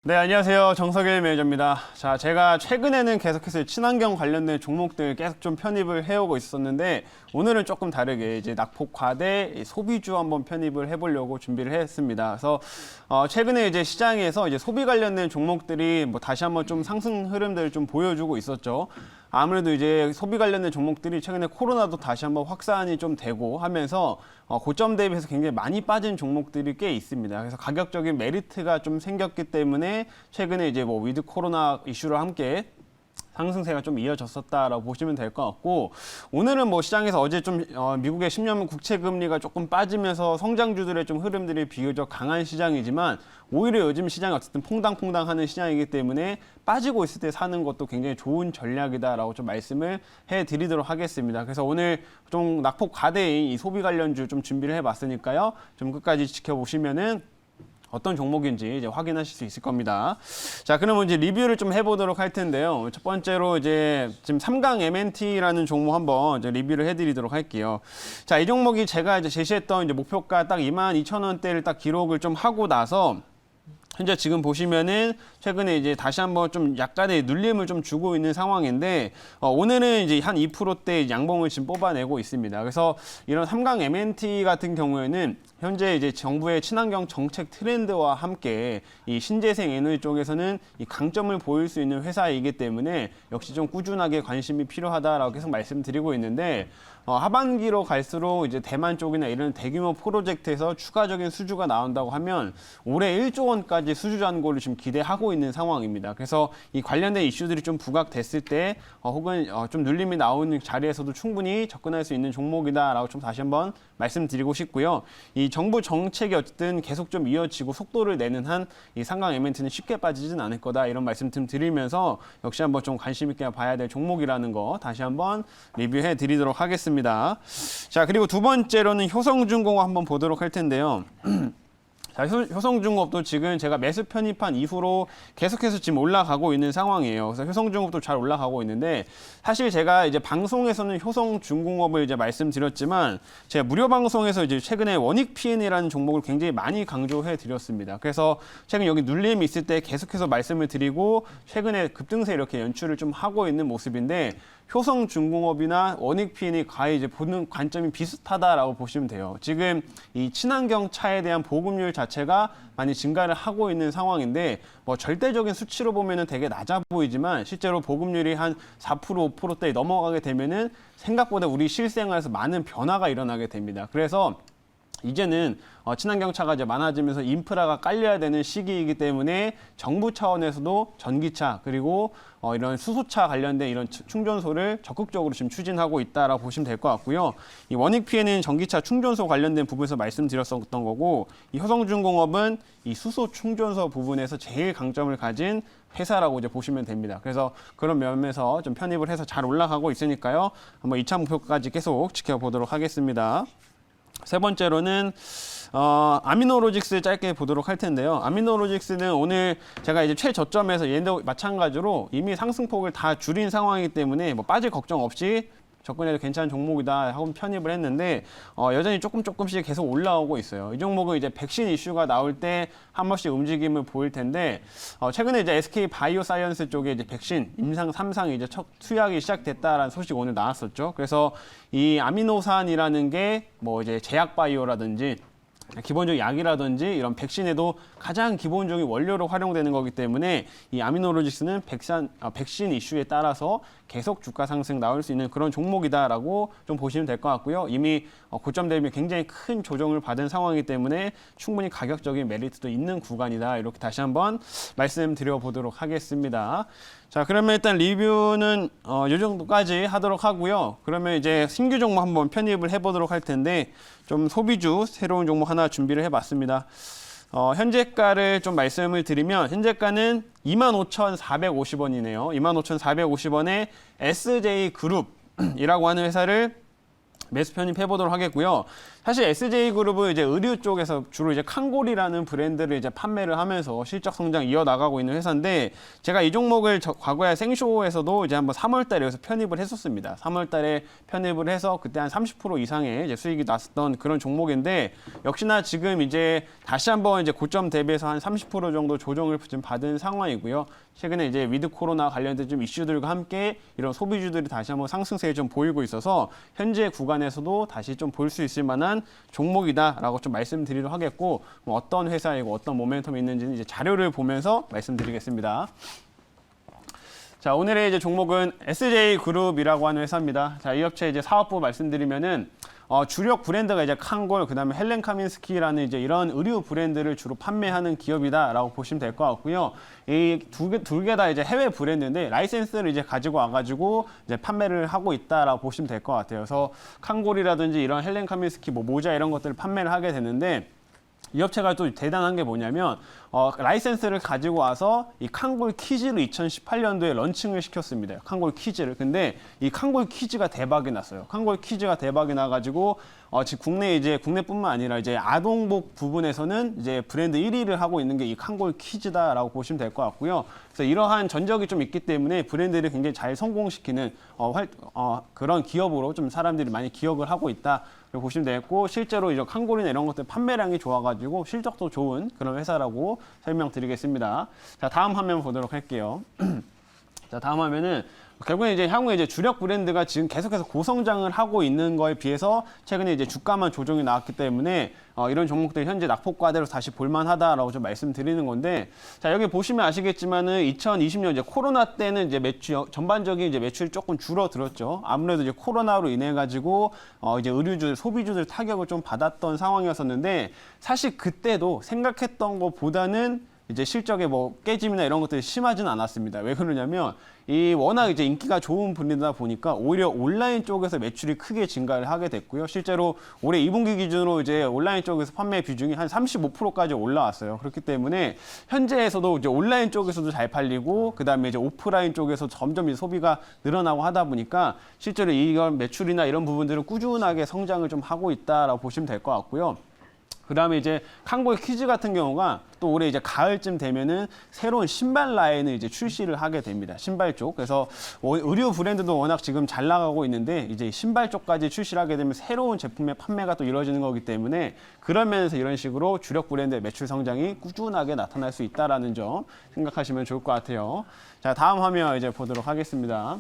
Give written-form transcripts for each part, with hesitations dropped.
네, 안녕하세요. 정석일 매니저입니다. 자, 제가 최근에는 계속해서 친환경 관련된 종목들 계속 좀 편입을 해오고 있었는데, 오늘은 조금 다르게 이제 낙폭 과대 소비주 한번 편입을 해보려고 준비를 했습니다. 그래서 최근에 이제 시장에서 이제 소비 관련된 종목들이 뭐 다시 한번 좀 상승 흐름들을 좀 보여주고 있었죠. 아무래도 이제 소비 관련된 종목들이 최근에 코로나도 다시 한번 확산이 좀 되고 하면서 고점 대비해서 굉장히 많이 빠진 종목들이 꽤 있습니다. 그래서 가격적인 메리트가 좀 생겼기 때문에 최근에 이제 뭐 위드 코로나 이슈로 함께 상승세가 좀 이어졌었다라고 보시면 될 것 같고, 오늘은 뭐 시장에서 어제 좀 미국의 10년물 국채 금리가 조금 빠지면서 성장주들의 좀 흐름들이 비교적 강한 시장이지만, 오히려 요즘 시장이 어쨌든 퐁당퐁당하는 시장이기 때문에 빠지고 있을 때 사는 것도 굉장히 좋은 전략이다라고 좀 말씀을 해드리도록 하겠습니다. 그래서 오늘 좀 낙폭 과대인 이 소비 관련주 좀 준비를 해봤으니까요, 좀 끝까지 지켜보시면은 어떤 종목인지 이제 확인하실 수 있을 겁니다. 자, 그러면 이제 리뷰를 좀 해보도록 할 텐데요. 첫 번째로 이제 지금 3강 MNT라는 종목 한번 이제 리뷰를 해드리도록 할게요. 자, 이 종목이 제가 이제 제시했던 이제 목표가 딱 22,000원대를 딱 기록을 좀 하고 나서 현재 지금 보시면은 최근에 이제 다시 한번 좀 약간의 눌림을 좀 주고 있는 상황인데, 오늘은 이제 한 2%대 양봉을 지금 뽑아내고 있습니다. 그래서 이런 3강 MNT 같은 경우에는 현재 이제 정부의 친환경 정책 트렌드와 함께 이 신재생 에너지 쪽에서는 이 강점을 보일 수 있는 회사이기 때문에 역시 좀 꾸준하게 관심이 필요하다라고 계속 말씀드리고 있는데, 하반기로 갈수록 이제 대만 쪽이나 이런 대규모 프로젝트에서 추가적인 수주가 나온다고 하면 올해 1조 원까지 수주 잔고를 지금 기대하고 있는 상황입니다. 그래서 이 관련된 이슈들이 좀 부각됐을 때 혹은 좀 눌림이 나오는 자리에서도 충분히 접근할 수 있는 종목이다라고 좀 다시 한번 말씀드리고 싶고요. 이 정부 정책이 어쨌든 계속 좀 이어지고 속도를 내는 한 이 상강 MNT는 쉽게 빠지진 않을 거다, 이런 말씀 좀 드리면서 역시 한번 좀 관심 있게 봐야 될 종목이라는 거 다시 한번 리뷰해 드리도록 하겠습니다. 자, 그리고 두 번째로는 효성중공업 한번 보도록 할 텐데요. 자, 효성중공업도 지금 제가 매수 편입한 이후로 계속해서 지금 올라가고 있는 상황이에요. 그래서 효성중공업도 잘 올라가고 있는데, 사실 제가 이제 방송에서는 효성중공업을 이제 말씀드렸지만, 제가 무료 방송에서 이제 최근에 원익 P&E라는 종목을 굉장히 많이 강조해 드렸습니다. 그래서 최근 여기 눌림이 있을 때 계속해서 말씀을 드리고, 최근에 급등세 이렇게 연출을 좀 하고 있는 모습인데, 효성중공업이나 원익 P&E 거의 이제 보는 관점이 비슷하다라고 보시면 돼요. 지금 이 친환경 차에 대한 보급률 자체가 많이 증가를 하고 있는 상황인데, 뭐 절대적인 수치로 보면은 되게 낮아 보이지만 실제로 보급률이 한 4%, 5%대 넘어가게 되면은 생각보다 우리 실생활에서 많은 변화가 일어나게 됩니다. 그래서 이제는 친환경 차가 이제 많아지면서 인프라가 깔려야 되는 시기이기 때문에 정부 차원에서도 전기차 그리고 이런 수소차 관련된 이런 충전소를 적극적으로 지금 추진하고 있다라고 보시면 될 것 같고요. 이 원익 P&E는 전기차 충전소 관련된 부분에서 말씀드렸었던 거고, 이 효성중공업은 이 수소 충전소 부분에서 제일 강점을 가진 회사라고 이제 보시면 됩니다. 그래서 그런 면에서 좀 편입을 해서 잘 올라가고 있으니까요. 한번 2차 목표까지 계속 지켜보도록 하겠습니다. 세 번째로는 아미노로직스 짧게 보도록 할 텐데요. 아미노로직스는 오늘 제가 이제 최저점에서 얘도 마찬가지로 이미 상승폭을 다 줄인 상황이기 때문에 뭐 빠질 걱정 없이 접근해도 괜찮은 종목이다 하고 편입을 했는데, 여전히 조금씩 계속 올라오고 있어요. 이 종목은 이제 백신 이슈가 나올 때 한 번씩 움직임을 보일 텐데, 최근에 이제 SK 바이오사이언스 쪽에 이제 백신 임상 3상 이제 첫 투약이 시작됐다라는 소식 오늘 나왔었죠. 그래서 이 아미노산이라는 게 뭐 이제 제약 바이오라든지 기본적인 약이라든지 이런 백신에도 가장 기본적인 원료로 활용되는 거기 때문에 이 아미노로직스는 백신 이슈에 따라서 계속 주가 상승 나올 수 있는 그런 종목이다라고 좀 보시면 될 것 같고요. 이미 고점 대비 굉장히 큰 조정을 받은 상황이기 때문에 충분히 가격적인 메리트도 있는 구간이다, 이렇게 다시 한번 말씀드려 보도록 하겠습니다. 자, 그러면 일단 리뷰는 이 정도까지 하도록 하고요. 그러면 이제 신규 종목 한번 편입을 해보도록 할 텐데, 좀 소비주 새로운 종목 하나 준비를 해봤습니다. 현재가를 좀 말씀을 드리면, 현재가는 25,450원이네요. 25,450원에 SJ그룹이라고 하는 회사를 매수 편입해 보도록 하겠고요. 사실 SJ그룹은 이제 의류 쪽에서 주로 이제 칸골이라는 브랜드를 이제 판매를 하면서 실적 성장 이어나가고 있는 회사인데, 제가 이 종목을 과거에 생쇼에서도 이제 한번 3월달에 여기서 편입을 했었습니다. 3월달에 편입을 해서 그때 한 30% 이상의 이제 수익이 났었던 그런 종목인데, 역시나 지금 이제 다시 한번 이제 고점 대비해서 한 30% 정도 조정을 좀 받은 상황이고요. 최근에 이제 위드 코로나 관련된 좀 이슈들과 함께 이런 소비주들이 다시 한번 상승세를 좀 보이고 있어서 현재 구간에서도 다시 좀 볼 수 있을 만한 종목이다라고 좀 말씀드리도록 하겠고, 어떤 회사이고 어떤 모멘텀이 있는지는 이제 자료를 보면서 말씀드리겠습니다. 자, 오늘의 이제 종목은 SJ그룹이라고 하는 회사입니다. 자, 이 업체 이제 사업부 말씀드리면은 주력 브랜드가 이제 칸골, 그다음에 헬렌 카민스키라는 이제 이런 의류 브랜드를 주로 판매하는 기업이다라고 보시면 될 것 같고요. 이 둘 개 다 이제 해외 브랜드인데 라이센스를 이제 가지고 와가지고 이제 판매를 하고 있다라고 보시면 될 것 같아요. 그래서 칸골이라든지 이런 헬렌 카민스키 뭐 모자 이런 것들을 판매를 하게 되는데, 이 업체가 또 대단한 게 뭐냐면 라이센스를 가지고 와서 이 칸골 키즈를 2018년도에 런칭을 시켰습니다. 칸골 키즈를. 근데 이 칸골 키즈가 대박이 났어요. 칸골 키즈가 대박이 나가지고 지금 국내뿐만 아니라 이제 아동복 부분에서는 이제 브랜드 1위를 하고 있는 게 이 칸골 키즈다라고 보시면 될 것 같고요. 그래서 이러한 전적이 좀 있기 때문에 브랜드를 굉장히 잘 성공시키는 그런 기업으로 좀 사람들이 많이 기억을 하고 있다. 보시면 되겠고, 실제로 이제 칸골이나 이런 것들 판매량이 좋아가지고 실적도 좋은 그런 회사라고 설명드리겠습니다. 자, 다음 화면 보도록 할게요. 자, 다음 화면은 결국에 이제 향후에 이제 주력 브랜드가 지금 계속해서 고성장을 하고 있는 거에 비해서 최근에 이제 주가만 조정이 나왔기 때문에 이런 종목들이 현재 낙폭과대로 다시 볼만하다라고 좀 말씀드리는 건데, 자, 여기 보시면 아시겠지만은 2020년 이제 코로나 때는 이제 전반적인 이제 매출이 조금 줄어들었죠. 아무래도 이제 코로나로 인해 가지고 이제 의류주, 소비주들 타격을 좀 받았던 상황이었었는데, 사실 그때도 생각했던 것보다는 이제 실적에 뭐 깨짐이나 이런 것들이 심하진 않았습니다. 왜 그러냐면 이 워낙 이제 인기가 좋은 분이다 보니까 오히려 온라인 쪽에서 매출이 크게 증가를 하게 됐고요. 실제로 올해 2분기 기준으로 이제 온라인 쪽에서 판매 비중이 한 35%까지 올라왔어요. 그렇기 때문에 현재에서도 이제 온라인 쪽에서도 잘 팔리고, 그다음에 이제 오프라인 쪽에서 점점 이제 소비가 늘어나고 하다 보니까 실제로 이런 매출이나 이런 부분들은 꾸준하게 성장을 좀 하고 있다라고 보시면 될 것 같고요. 그다음에 이제 칸골 키즈 같은 경우가 또 올해 이제 가을쯤 되면은 새로운 신발 라인을 이제 출시를 하게 됩니다. 신발 쪽. 그래서 의류 브랜드도 워낙 지금 잘 나가고 있는데, 이제 신발 쪽까지 출시를 하게 되면 새로운 제품의 판매가 또 이루어지는 거기 때문에, 그러면서 이런 식으로 주력 브랜드의 매출 성장이 꾸준하게 나타날 수 있다라는 점 생각하시면 좋을 것 같아요. 자, 다음 화면 이제 보도록 하겠습니다.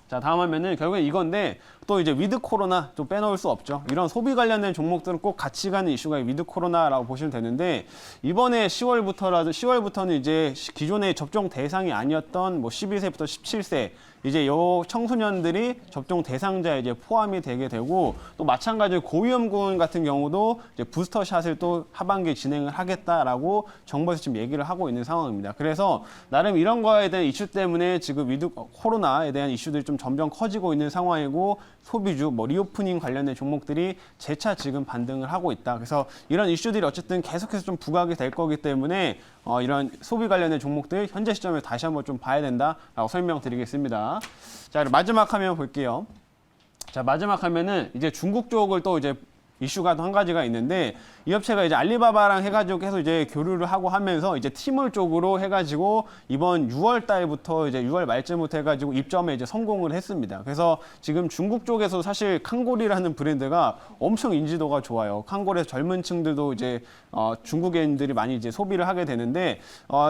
자, 다음 화면은 결국엔 이건데, 또 이제 위드 코로나 좀 빼놓을 수 없죠. 이런 소비 관련된 종목들은 꼭 같이 가는 이슈가 위드 코로나라고 보시면 되는데, 이번에 10월부터는 이제 기존의 접종 대상이 아니었던 뭐 12세부터 17세 이제 요 청소년들이 접종 대상자에 이제 포함이 되게 되고, 또 마찬가지로 고위험군 같은 경우도 이제 부스터샷을 또 하반기에 진행을 하겠다라고 정부에서 지금 얘기를 하고 있는 상황입니다. 그래서 나름 이런 거에 대한 이슈 때문에 지금 위드 코로나에 대한 이슈들이 좀 점점 커지고 있는 상황이고, 소비주, 뭐 리오프닝 관련된 종목들이 재차 지금 반등을 하고 있다. 그래서 이런 이슈들이 어쨌든 계속해서 좀 부각이 될 거기 때문에 이런 소비 관련된 종목들 현재 시점에 다시 한번 좀 봐야 된다라고 설명드리겠습니다. 자, 마지막 화면 볼게요. 자, 마지막 화면은 이제 중국 쪽을 또 이제 이슈가 또 한 가지가 있는데, 이 업체가 이제 알리바바랑 해가지고 계속 이제 교류를 하고 하면서 이제 티몰 쪽으로 해가지고 이번 6월 달부터 이제 6월 말쯤부터 해가지고 입점에 이제 성공을 했습니다. 그래서 지금 중국 쪽에서 사실 칸골이라는 브랜드가 엄청 인지도가 좋아요. 칸골에서 젊은 층들도 이제 중국인들이 많이 이제 소비를 하게 되는데,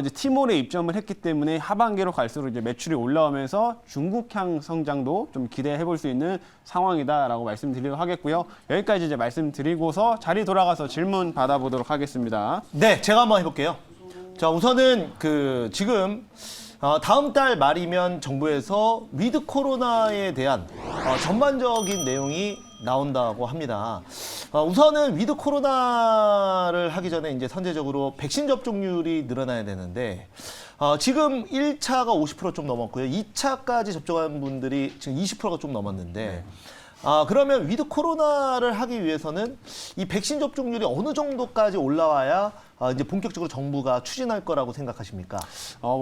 이제 티몰에 입점을 했기 때문에 하반기로 갈수록 이제 매출이 올라오면서 중국향 성장도 좀 기대해 볼 수 있는 상황이다라고 말씀드리도록 하겠고요. 여기까지 이제 말씀드리고서 자리 돌아가서 질문 받아보도록 하겠습니다. 네, 제가 한번 해볼게요. 자, 우선은 지금 다음 달 말이면 정부에서 위드 코로나에 대한 전반적인 내용이 나온다고 합니다. 우선은 위드 코로나를 하기 전에 이제 선제적으로 백신 접종률이 늘어나야 되는데, 지금 1차가 50% 좀 넘었고요. 2차까지 접종한 분들이 지금 20%가 좀 넘었는데, 그러면 위드 코로나를 하기 위해서는 이 백신 접종률이 어느 정도까지 올라와야 이제 본격적으로 정부가 추진할 거라고 생각하십니까?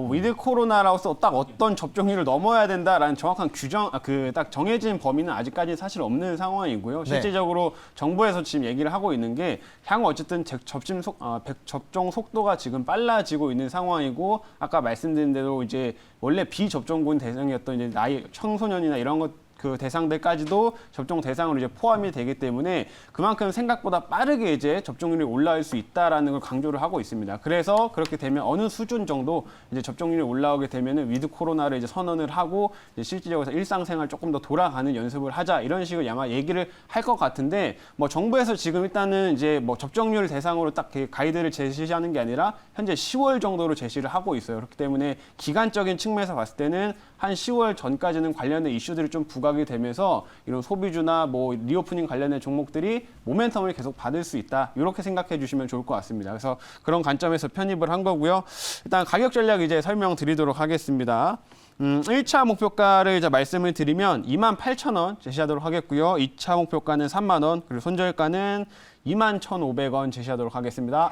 위드 코로나라고서 딱 어떤 접종률을 넘어야 된다라는 정확한 규정, 딱 정해진 범위는 아직까지 사실 없는 상황이고요. 네. 실질적으로 정부에서 지금 얘기를 하고 있는 게 향후 어쨌든 접종 속도가 지금 빨라지고 있는 상황이고 아까 말씀드린 대로 이제 원래 비접종군 대상이었던 이제 나이 청소년이나 이런 것 그 대상들까지도 접종 대상으로 이제 포함이 되기 때문에 그만큼 생각보다 빠르게 이제 접종률이 올라올 수 있다라는 걸 강조를 하고 있습니다. 그래서 그렇게 되면 어느 수준 정도 이제 접종률이 올라오게 되면은 위드 코로나를 이제 선언을 하고 이제 실질적으로 일상생활 조금 더 돌아가는 연습을 하자 이런 식으로 아마 얘기를 할 것 같은데 뭐 정부에서 지금 일단은 이제 뭐 접종률 대상으로 딱 가이드를 제시하는 게 아니라 현재 10월 정도로 제시를 하고 있어요. 그렇기 때문에 기간적인 측면에서 봤을 때는 한 10월 전까지는 관련된 이슈들이 좀 부각이 되면서 이런 소비주나 뭐 리오프닝 관련된 종목들이 모멘텀을 계속 받을 수 있다. 이렇게 생각해 주시면 좋을 것 같습니다. 그래서 그런 관점에서 편입을 한 거고요. 일단 가격 전략 이제 설명드리도록 하겠습니다. 1차 목표가를 이제 말씀을 드리면 28,000원 제시하도록 하겠고요. 2차 목표가는 3만 원, 그리고 손절가는 21,500원 제시하도록 하겠습니다.